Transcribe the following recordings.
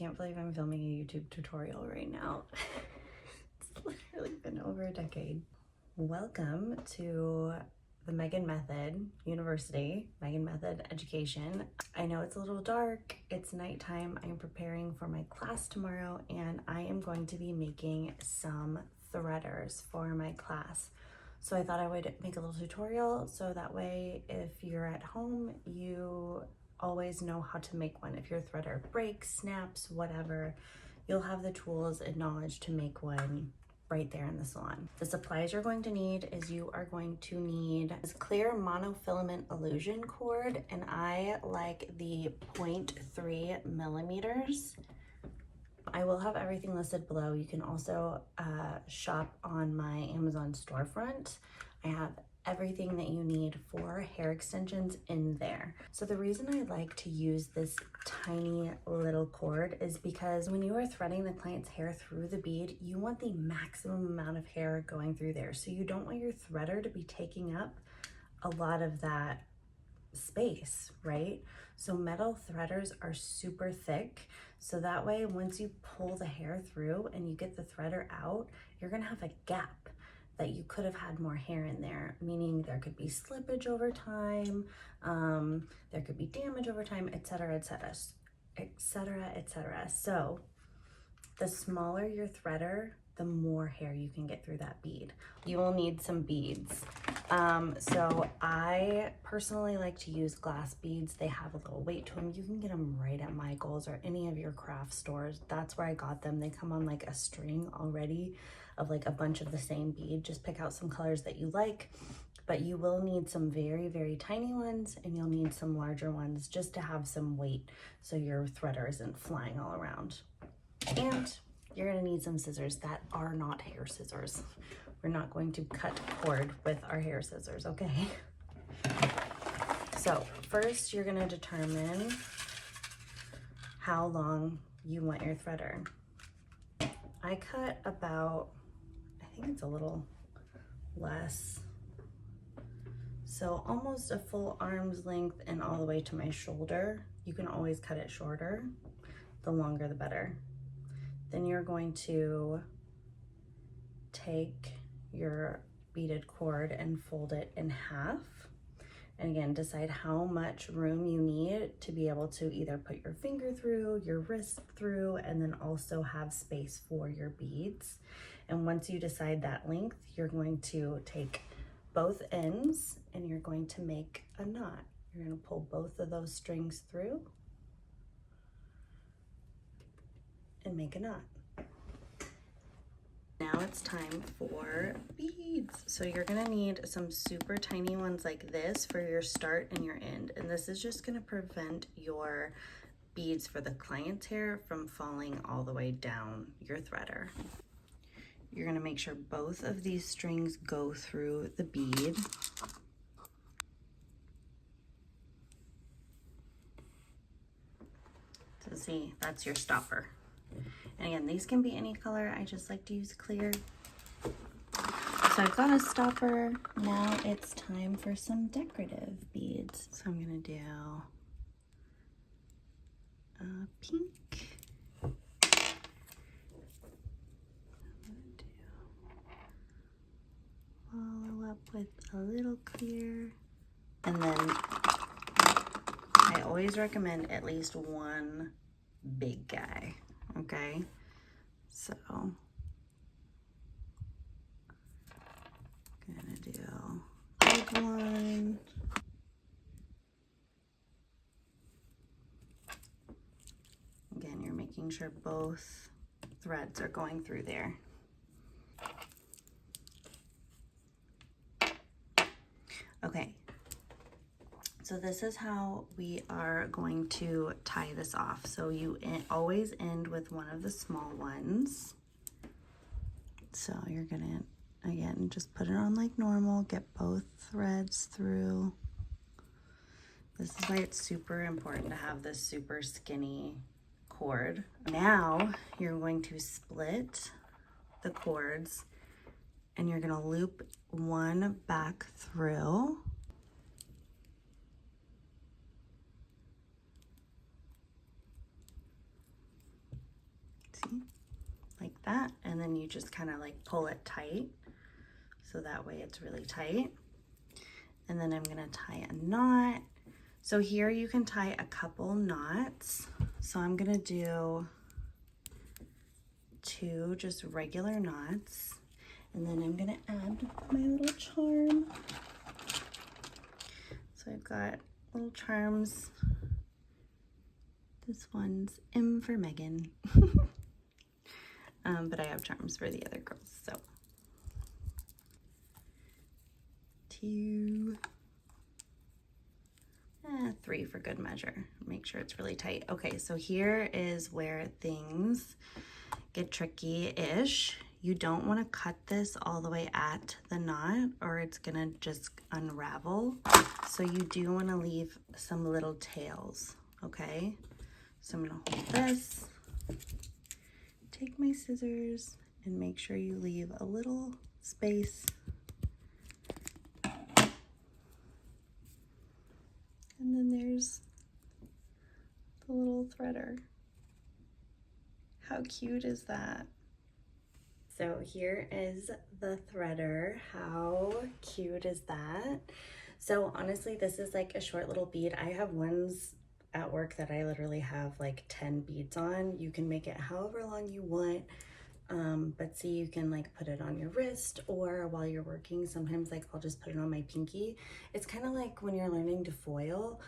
can't believe I'm filming a YouTube tutorial right now. It's literally been over a decade. Welcome to the Megan Method University, Megan Method Education. I know it's a little dark, it's nighttime, I'm preparing for my class tomorrow, and I am going to be making some threaders for my class. So I thought I would make a little tutorial so that way if you're at home, you always know how to make one. If your threader breaks, snaps, whatever, you'll have the tools and knowledge to make one right there in the salon. The supplies you're going to need is you are going to need this clear monofilament illusion cord, and I like the 0.3 millimeters. I will have everything listed below. You can also shop on my Amazon storefront. I have everything that you need for hair extensions in there. So the reason I like to use this tiny little cord is because when you are threading the client's hair through the bead, you want the maximum amount of hair going through there. So you don't want your threader to be taking up a lot of that space, right? So metal threaders are super thick. So that way, once you pull the hair through and you get the threader out, you're gonna have a gap that you could have had more hair in there, meaning there could be slippage over time, there could be damage over time, etc., etc., etc., etc. So the smaller your threader, the more hair you can get through that bead. You will need some beads. So I personally like to use glass beads. They have a little weight to them. You can get them right at Michael's or any of your craft stores. That's where I got them. They come on like a string already of like a bunch of the same bead. Just pick out some colors that you like, but you will need some very, very tiny ones, and you'll need some larger ones just to have some weight so your threader isn't flying all around. And you're gonna need some scissors that are not hair scissors. We're not going to cut cord with our hair scissors, okay? So first you're gonna determine how long you want your threader. I cut about, I think it's a little less. So almost a full arm's length and all the way to my shoulder. You can always cut it shorter. The longer the better. Then you're going to take your beaded cord and fold it in half. And again, decide how much room you need to be able to either put your finger through, your wrist through, and then also have space for your beads. And once you decide that length, you're going to take both ends and you're going to make a knot. You're going to pull both of those strings through and make a knot. Now it's time for beads. So you're gonna need some super tiny ones like this for your start and your end. And this is just gonna prevent your beads for the client's hair from falling all the way down your threader. You're gonna make sure both of these strings go through the bead. So see, that's your stopper. And again, these can be any color. I just like to use clear. So I've got a stopper. Now it's time for some decorative beads. So I'm gonna do a pink. I'm gonna follow up with a little clear. And then I always recommend at least one big guy. Okay, so gonna do big one. Again, you're making sure both threads are going through there. Okay, so this is how we are going to tie this off. So you always end with one of the small ones. So you're gonna, again, just put it on like normal, get both threads through. This is why it's super important to have this super skinny cord. Now you're going to split the cords and you're gonna loop one back through. that, and then you just kind of like pull it tight, so that way it's really tight. And then I'm gonna tie a knot. So here you can tie a couple knots. So I'm gonna do 2 just regular knots, and then I'm gonna add my little charm. So I've got little charms. This one's M for Megan. But I have charms for the other girls, so 2, 3 for good measure. Make sure it's really tight. Okay, so here is where things get tricky-ish. You don't want to cut this all the way at the knot, or it's gonna just unravel. So you do want to leave some little tails, okay? So I'm gonna hold this, take my scissors, and make sure you leave a little space. And then there's the little threader. How cute is that? So here is the threader. How cute is that? So honestly, this is like a short little bead. I have ones at work that I literally have like 10 beads on. You can make it however long you want. But see, you can like put it on your wrist, or while you're working, sometimes like I'll just put it on my pinky. It's kind of like when you're learning to foil,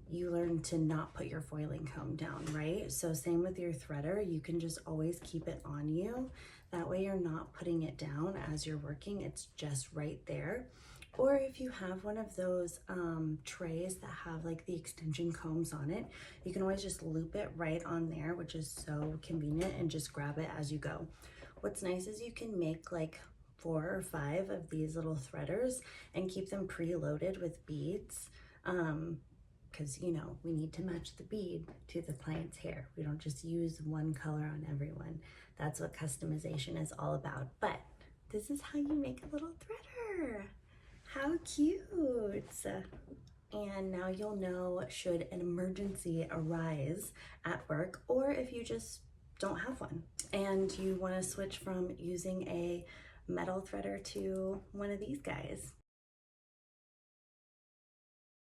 you learn to not put your foiling comb down, right? So same with your threader, you can just always keep it on you. That way you're not putting it down as you're working, it's just right there. Or if you have one of those trays that have like the extension combs on it, you can always just loop it right on there, which is so convenient, and just grab it as you go. What's nice is you can make like 4 or 5 of these little threaders and keep them preloaded with beads, because you know, we need to match the bead to the client's hair. We don't just use one color on everyone. That's what customization is all about. But this is how you make a little threader. How cute! And now you'll know should an emergency arise at work, or if you just don't have one and you want to switch from using a metal threader to one of these guys.